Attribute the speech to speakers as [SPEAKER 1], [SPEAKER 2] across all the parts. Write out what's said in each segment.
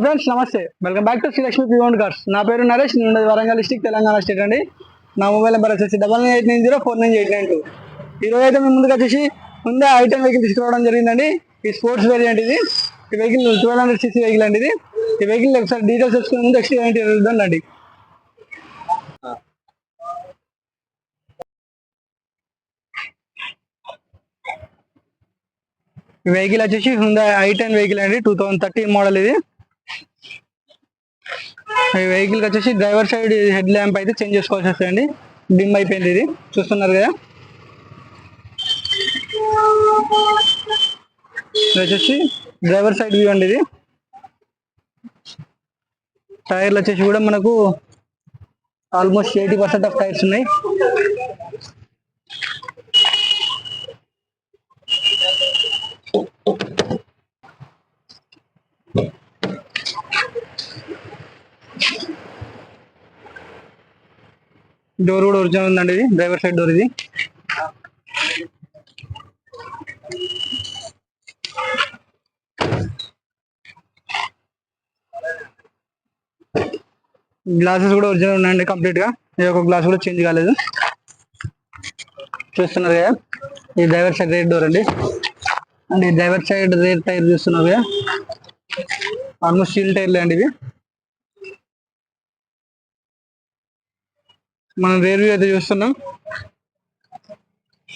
[SPEAKER 1] Friends నమస్తే, welcome back to Srilakshmi pure cars. నా పేరు నరేష్, నేను వరంగల్ డిస్ట్రిక్ట్ తెలంగాణ స్టేట్ అండి. నా మొబైల్ నెంబర్ వచ్చేసి 9989049892. ఈరోజు అయితే మేము ముందుకు వచ్చేసి ముందే ఐటెన్ వెహికల్ తీసుకురావడం జరిగిందండి. ఈ స్పోర్ట్స్ వేరియంట్ ఇది. ఈ వెహికల్ 1200cc వెహికల్ అండి ఇది. ఈ వెహికల్ ఒకసారి డీటెయిల్స్ వచ్చుకునే ముందు నెక్స్ట్ ఏంటి అండి. ఈ వెహికల్ వచ్చేసి హుందా ఐ10 వెహికల్ అండి, 2013 మోడల్ ఇది. ఈ వెహికల్ వచ్చేసి డ్రైవర్ సైడ్ హెడ్ ల్యాంప్ అయితే చేంజ్ చేసుకోవాల్సి వస్తుందండి, డిమ్ అయిపోయింది. ఇది చూస్తున్నారు కదా. ఇది వచ్చేసి డ్రైవర్ సైడ్ వ్యూ అండి. ఇది టైర్లు వచ్చేసి కూడా మనకు ఆల్మోస్ట్ 80% ఆఫ్ టైర్స్ ఉన్నాయి. డోర్ కూడా ఒరిజినల్ ఉందండి, ఇది డ్రైవర్ సైడ్ డోర్. ఇది గ్లాసెస్ కూడా ఒరిజినల్ ఉన్నాయండి కంప్లీట్ గా. ఇది ఒక గ్లాస్ కూడా చేంజ్ కాలేదు. చూస్తున్నారు కదా, ఈ డ్రైవర్ సైడ్ రేర్ డోర్ అండి. అండ్ ఈ డ్రైవర్ సైడ్ రేర్ టైర్ చూస్తున్నారు కదా, ఆల్మోస్ట్ స్టీల్ టైర్లే అండి ఇవి. మనం రేర్ వ్యూ అయితే చూస్తున్నాం.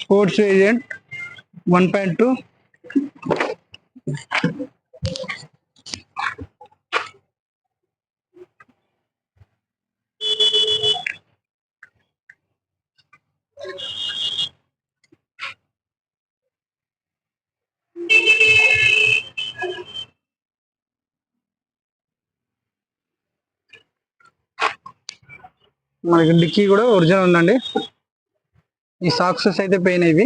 [SPEAKER 1] Sports variant 1.2. మనకి డిక్కీ కూడా ఒరిజినల్ ఉందండి. ఈ సాక్సెస్ అయితే పోయినాయి.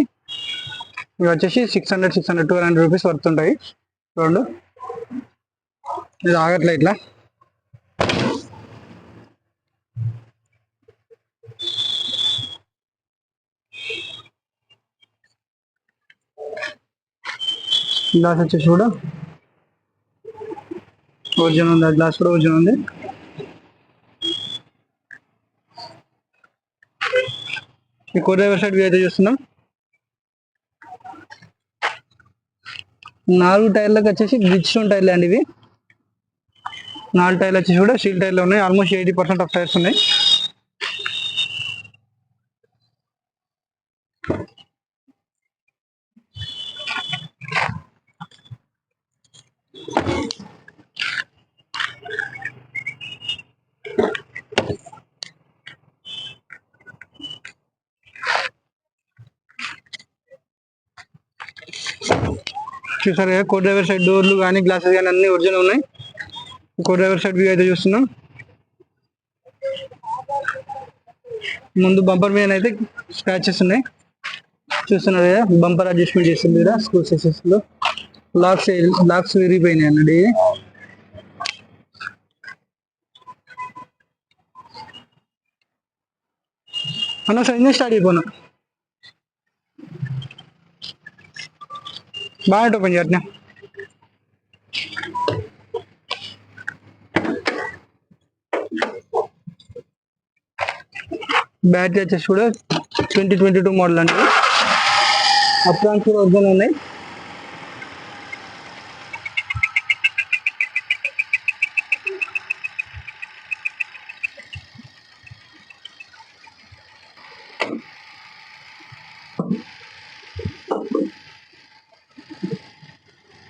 [SPEAKER 1] ఇవి వచ్చేసి 600 రూపీస్ వర్త్ ఉంటాయి. చూడండి, ఇది ఆగట్లే ఇట్లా. గ్లాస్ వచ్చేసి కూడా ఒరిజినల్ ఉంది, గ్లాస్ కూడా ఒరిజినల్ ఉంది. ఈ కో డ్రైవర్ సైడ్ వ్యూ అయితే చూస్తున్నాం. 4 టైర్లకు వచ్చేసి బ్రిడ్జ్ స్టోన్ టైర్లే అండి ఇవి. 4 టైర్లు వచ్చేసి కూడా స్టీల్ టైర్లు ఉన్నాయి. ఆల్మోస్ట్ 80% ఆఫ్ టైర్స్ ఉన్నాయి. చూసారు కదా, కో డ్రైవర్ సైడ్ డోర్లు కానీ గ్లాసెస్ కానీ అన్ని ఒరిజినల్ ఉన్నాయి. కో డ్రైవర్ సైడ్ వ్యూ అయితే చూస్తున్నాం. ముందు బంపర్ మీద అయితే స్క్రాచెస్ ఉన్నాయి. చూస్తున్నారు కదా, బంపర్ అడ్జస్ట్మెంట్ చేస్తుంది కదా స్కూల్ సైజెస్ లో. లాక్స్ విరిగిపోయినాయి అన్నది. అన్న సార్ ఇంజన్ స్టార్ట్ అయిపోయినా బాగా ఓపెన్ చేయట్నా. బ్యాటరీ వచ్చేసి కూడా 2022 మోడల్ అండి. అప్రాన్స్ కూడా ఒరిజినల్ ఉన్నాయి.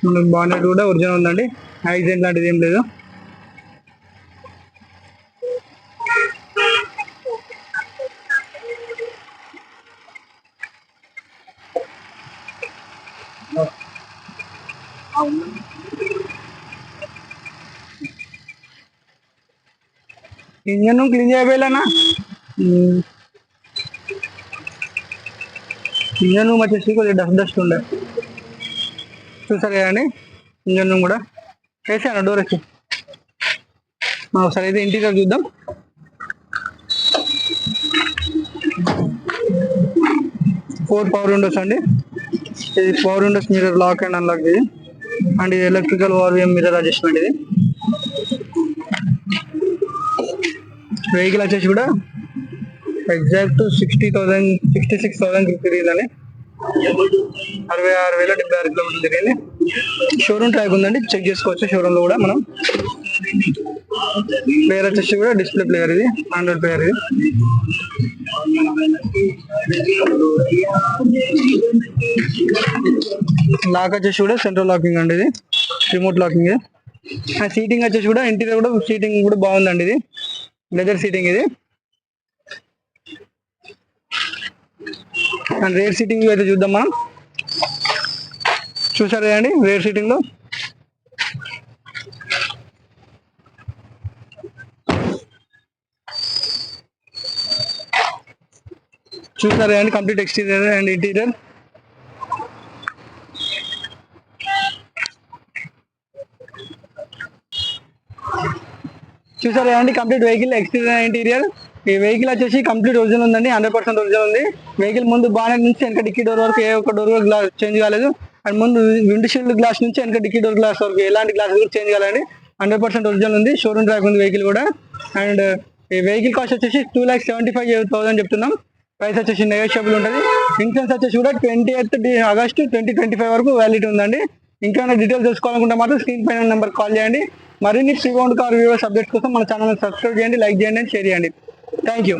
[SPEAKER 1] మనకి బానెట్ కూడా ఒరిజినల్ ఉందండి, యాక్సిడెంట్ లాంటిది ఏం లేదు. ఇంజన్ క్లీన్ చేయబోయేనా, ఇంజన్ వచ్చేసి కొద్దిగా డస్ట్ ఉండే. చూసారు కదండి, ఇంజన్ కూడా వేసాను డోర్ వచ్చి. ఒకసారి అయితే ఇంటీరియర్ చూద్దాం. 4 పవర్ విండోస్ అండి. ఇది power windows mirror lock and unlock ఇది. అండ్ ఇది ఎలక్ట్రికల్ వాల్యూమ్ మిర్రర్ అడ్జస్ట్మెంట్ ఇది. వెహికల్ వచ్చేసి కూడా ఎగ్జాక్ట్ 66,000 తిరిగిందండి. 66,076 కిలోమీటర్లు తిరిగింది. షోరూమ్ ట్రాక్ ఉందండి, చెక్ చేసుకోవచ్చు షోరూమ్ లో కూడా మనం. ప్లేయర్ వచ్చేసి కూడా డిస్ప్లే ప్లేయర్, ఇది ఆండ్రాయిడ్ ప్లేయర్. ఇది లాక్ వచ్చేసి కూడా సెంట్రల్ లాకింగ్ అండి, ఇది రిమోట్ లాకింగ్. సీటింగ్ వచ్చేసి కూడా ఇంటీరియర్ కూడా సీటింగ్ కూడా బాగుందండి, ఇది లెదర్ సీటింగ్. ఇది అండ్ రేర్ సీటింగ్ అయితే చూద్దాం మనం. చూసారు కదండి రేర్ సీటింగ్ లో చూసారు కదండి కంప్లీట్ ఎక్స్టీరియర్ అండ్ ఇంటీరియర్. చూసారు కదండి కంప్లీట్ వెహికల్ ఎక్స్టీరియర్ ఇంటీరియర్. ఈ వెహికల్ వచ్చేసి కంప్లీట్ ఒరిజినల్ ఉందండి, 100% ఒరిజినల్ ఉంది. వెహికల్ ముందు బానెట్ నుంచి వెనక డిక్కీ డోర్ వరకు ఏ ఒక్క డోర్ గ్లాస్ చేంజ్ కాలేదు. అండ్ ముందు విండ్ షీల్డ్ గ్లాస్ నుంచి వెనక డిక్కీ డోర్ గ్లాస్ వరకు ఎలాంటి గ్లాస్ కూడా చేంజ్ కాలేదండి, 100% ఒరిజినల్ ఉంది. షోరూమ్ ట్రాక్ ఉంది వెహికల్ కూడా. అండ్ ఈ వెహికల్ కాస్ట్ వచ్చేసి 2,75,000 చెప్తున్నాం. ప్రైస్ వచ్చేసి నెగోషియబుల్ ఉంటుంది. ఇన్సూరెన్స్ వచ్చేసి కూడా 28 ఆగస్టు 2025 వరకు వ్యాలిడిటీ ఉందండి. ఇంకా డీటెయిల్స్ తెలుసుకోవాలనుకుంటే మాత్రం స్క్రీన్ పైన నెంబర్ కాల్ చేయండి. మరిన్ని pre owned car viewers updates కోసం మన ఛానల్ సబ్స్క్రైబ్ చేయండి, లైక్ చేయండి, షేర్ చేయండి. Thank you.